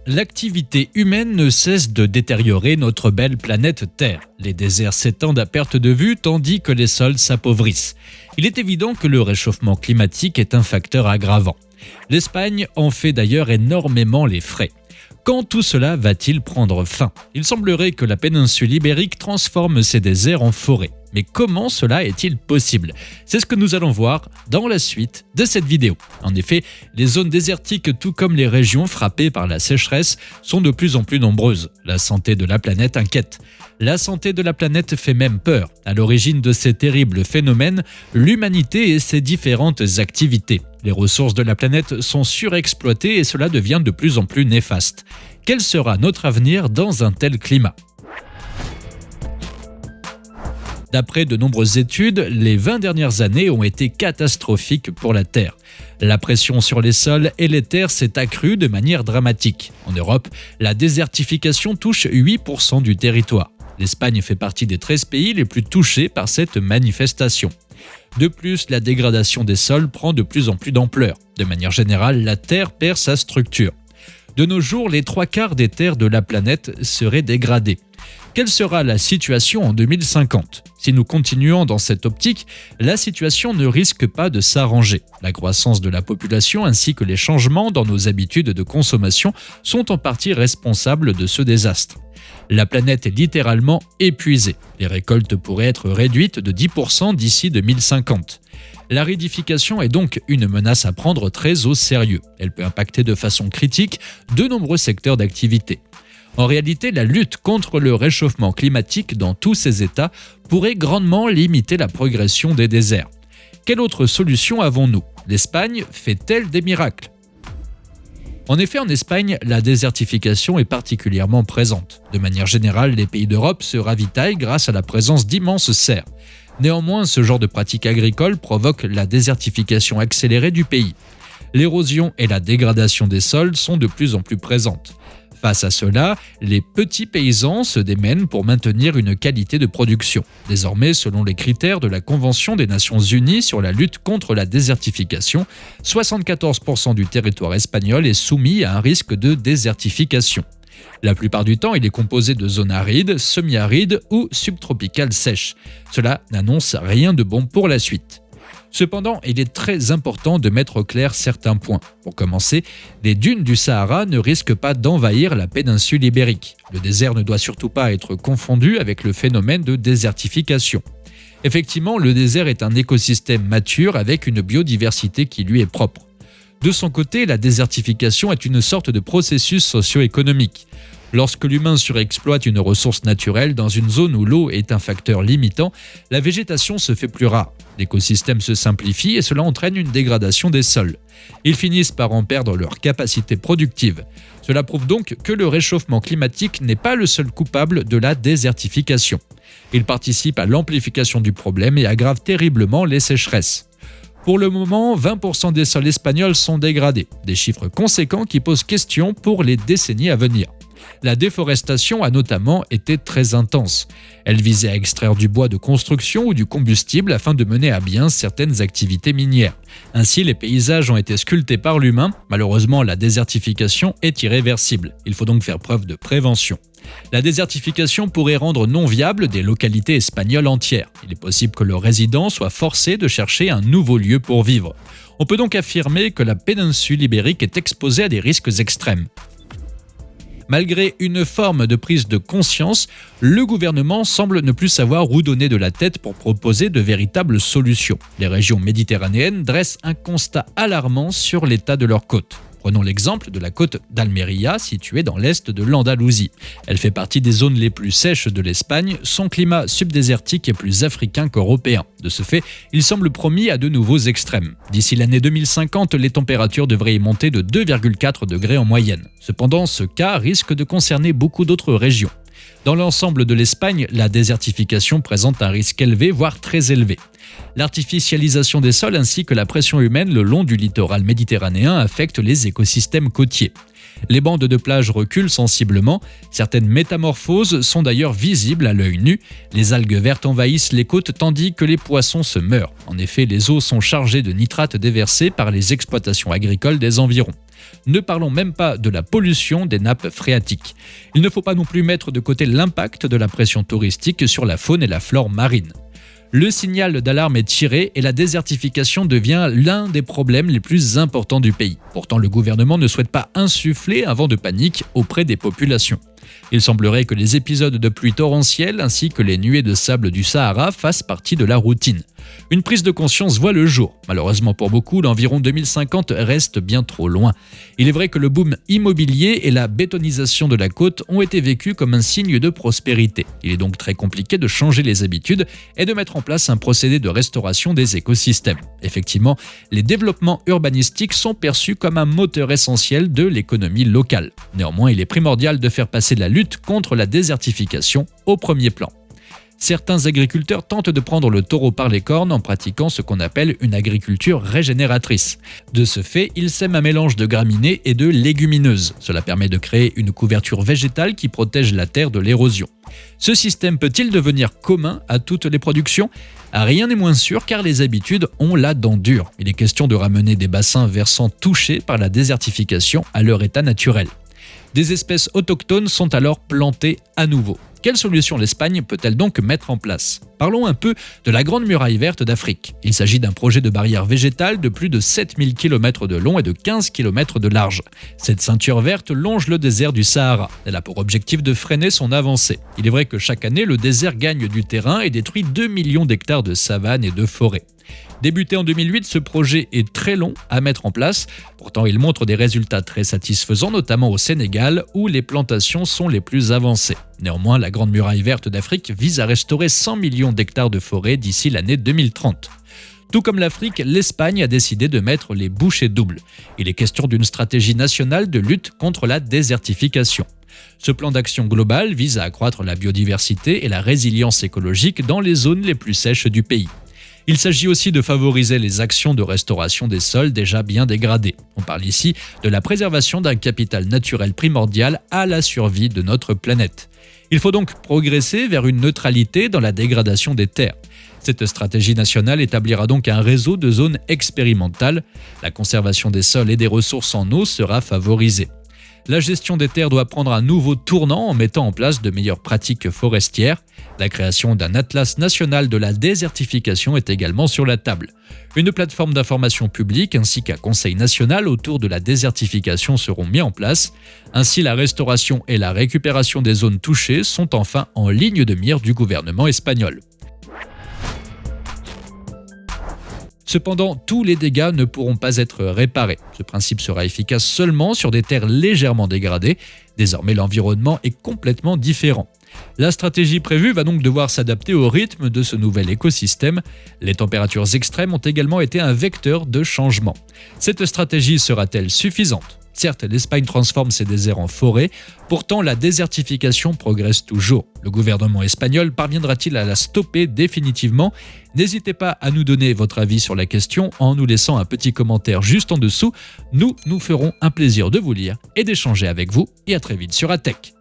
L'activité humaine ne cesse de détériorer notre belle planète Terre. Les déserts s'étendent à perte de vue tandis que les sols s'appauvrissent. Il est évident que le réchauffement climatique est un facteur aggravant. L'Espagne en fait d'ailleurs énormément les frais. Quand tout cela va-t-il prendre fin ? Il semblerait que la péninsule ibérique transforme ses déserts en forêts. Mais comment cela est-il possible ? C'est ce que nous allons voir dans la suite de cette vidéo. En effet, les zones désertiques, tout comme les régions frappées par la sécheresse, sont de plus en plus nombreuses. La santé de la planète inquiète. La santé de la planète fait même peur. À l'origine de ces terribles phénomènes, l'humanité et ses différentes activités. Les ressources de la planète sont surexploitées et cela devient de plus en plus néfaste. Quel sera notre avenir dans un tel climat ? D'après de nombreuses études, les 20 dernières années ont été catastrophiques pour la Terre. La pression sur les sols et les terres s'est accrue de manière dramatique. En Europe, la désertification touche 8% du territoire. L'Espagne fait partie des 13 pays les plus touchés par cette manifestation. De plus, la dégradation des sols prend de plus en plus d'ampleur. De manière générale, la Terre perd sa structure. De nos jours, les 3/4 des terres de la planète seraient dégradées. Quelle sera la situation en 2050 ? Si nous continuons dans cette optique, la situation ne risque pas de s'arranger. La croissance de la population ainsi que les changements dans nos habitudes de consommation sont en partie responsables de ce désastre. La planète est littéralement épuisée. Les récoltes pourraient être réduites de 10% d'ici 2050. L'aridification est donc une menace à prendre très au sérieux. Elle peut impacter de façon critique de nombreux secteurs d'activité. En réalité, la lutte contre le réchauffement climatique dans tous ces états pourrait grandement limiter la progression des déserts. Quelle autre solution avons-nous ? L'Espagne fait-elle des miracles ? En effet, en Espagne, la désertification est particulièrement présente. De manière générale, les pays d'Europe se ravitaillent grâce à la présence d'immenses serres. Néanmoins, ce genre de pratique agricole provoque la désertification accélérée du pays. L'érosion et la dégradation des sols sont de plus en plus présentes. Face à cela, les petits paysans se démènent pour maintenir une qualité de production. Désormais, selon les critères de la Convention des Nations Unies sur la lutte contre la désertification, 74% du territoire espagnol est soumis à un risque de désertification. La plupart du temps, il est composé de zones arides, semi-arides ou subtropicales sèches. Cela n'annonce rien de bon pour la suite. Cependant, il est très important de mettre au clair certains points. Pour commencer, les dunes du Sahara ne risquent pas d'envahir la péninsule ibérique. Le désert ne doit surtout pas être confondu avec le phénomène de désertification. Effectivement, le désert est un écosystème mature avec une biodiversité qui lui est propre. De son côté, la désertification est une sorte de processus socio-économique. Lorsque l'humain surexploite une ressource naturelle dans une zone où l'eau est un facteur limitant, la végétation se fait plus rare. L'écosystème se simplifie et cela entraîne une dégradation des sols. Ils finissent par en perdre leur capacité productive. Cela prouve donc que le réchauffement climatique n'est pas le seul coupable de la désertification. Il participe à l'amplification du problème et aggrave terriblement les sécheresses. Pour le moment, 20% des sols espagnols sont dégradés, des chiffres conséquents qui posent question pour les décennies à venir. La déforestation a notamment été très intense. Elle visait à extraire du bois de construction ou du combustible afin de mener à bien certaines activités minières. Ainsi, les paysages ont été sculptés par l'humain. Malheureusement, la désertification est irréversible. Il faut donc faire preuve de prévention. La désertification pourrait rendre non viables des localités espagnoles entières. Il est possible que leurs résidents soient forcés de chercher un nouveau lieu pour vivre. On peut donc affirmer que la péninsule ibérique est exposée à des risques extrêmes. Malgré une forme de prise de conscience, le gouvernement semble ne plus savoir où donner de la tête pour proposer de véritables solutions. Les régions méditerranéennes dressent un constat alarmant sur l'état de leurs côtes. Prenons l'exemple de la côte d'Almeria, située dans l'est de l'Andalousie. Elle fait partie des zones les plus sèches de l'Espagne. Son climat subdésertique est plus africain qu'européen. De ce fait, il semble promis à de nouveaux extrêmes. D'ici l'année 2050, les températures devraient y monter de 2,4 degrés en moyenne. Cependant, ce cas risque de concerner beaucoup d'autres régions. Dans l'ensemble de l'Espagne, la désertification présente un risque élevé, voire très élevé. L'artificialisation des sols ainsi que la pression humaine le long du littoral méditerranéen affectent les écosystèmes côtiers. Les bandes de plage reculent sensiblement, certaines métamorphoses sont d'ailleurs visibles à l'œil nu. Les algues vertes envahissent les côtes tandis que les poissons se meurent. En effet, les eaux sont chargées de nitrates déversés par les exploitations agricoles des environs. Ne parlons même pas de la pollution des nappes phréatiques. Il ne faut pas non plus mettre de côté l'impact de la pression touristique sur la faune et la flore marine. Le signal d'alarme est tiré et la désertification devient l'un des problèmes les plus importants du pays. Pourtant, le gouvernement ne souhaite pas insuffler un vent de panique auprès des populations. Il semblerait que les épisodes de pluie torrentielle ainsi que les nuées de sable du Sahara fassent partie de la routine. Une prise de conscience voit le jour. Malheureusement pour beaucoup, l'environ 2050 reste bien trop loin. Il est vrai que le boom immobilier et la bétonisation de la côte ont été vécus comme un signe de prospérité. Il est donc très compliqué de changer les habitudes et de mettre en place un procédé de restauration des écosystèmes. Effectivement, les développements urbanistiques sont perçus comme un moteur essentiel de l'économie locale. Néanmoins, il est primordial de faire passer la lutte contre la désertification au premier plan. Certains agriculteurs tentent de prendre le taureau par les cornes en pratiquant ce qu'on appelle une agriculture régénératrice. De ce fait, ils sèment un mélange de graminées et de légumineuses. Cela permet de créer une couverture végétale qui protège la terre de l'érosion. Ce système peut-il devenir commun à toutes les productions ? Rien n'est moins sûr car les habitudes ont la dent dure. Il est question de ramener des bassins versants touchés par la désertification à leur état naturel. Des espèces autochtones sont alors plantées à nouveau. Quelle solution l'Espagne peut-elle donc mettre en place ? Parlons un peu de la Grande Muraille Verte d'Afrique. Il s'agit d'un projet de barrière végétale de plus de 7000 km de long et de 15 km de large. Cette ceinture verte longe le désert du Sahara. Elle a pour objectif de freiner son avancée. Il est vrai que chaque année, le désert gagne du terrain et détruit 2 millions d'hectares de savanes et de forêts. Débuté en 2008, ce projet est très long à mettre en place. Pourtant, il montre des résultats très satisfaisants, notamment au Sénégal, où les plantations sont les plus avancées. Néanmoins, la Grande Muraille Verte d'Afrique vise à restaurer 100 millions d'hectares de forêt d'ici l'année 2030. Tout comme l'Afrique, l'Espagne a décidé de mettre les bouchées doubles. Il est question d'une stratégie nationale de lutte contre la désertification. Ce plan d'action global vise à accroître la biodiversité et la résilience écologique dans les zones les plus sèches du pays. Il s'agit aussi de favoriser les actions de restauration des sols déjà bien dégradés. On parle ici de la préservation d'un capital naturel primordial à la survie de notre planète. Il faut donc progresser vers une neutralité dans la dégradation des terres. Cette stratégie nationale établira donc un réseau de zones expérimentales. La conservation des sols et des ressources en eau sera favorisée. La gestion des terres doit prendre un nouveau tournant en mettant en place de meilleures pratiques forestières. La création d'un atlas national de la désertification est également sur la table. Une plateforme d'information publique ainsi qu'un conseil national autour de la désertification seront mis en place. Ainsi, la restauration et la récupération des zones touchées sont enfin en ligne de mire du gouvernement espagnol. Cependant, tous les dégâts ne pourront pas être réparés. Ce principe sera efficace seulement sur des terres légèrement dégradées. Désormais, l'environnement est complètement différent. La stratégie prévue va donc devoir s'adapter au rythme de ce nouvel écosystème. Les températures extrêmes ont également été un vecteur de changement. Cette stratégie sera-t-elle suffisante ? Certes, l'Espagne transforme ses déserts en forêts, pourtant la désertification progresse toujours. Le gouvernement espagnol parviendra-t-il à la stopper définitivement ? N'hésitez pas à nous donner votre avis sur la question en nous laissant un petit commentaire juste en dessous. Nous ferons un plaisir de vous lire et d'échanger avec vous. Et à très vite sur ATech.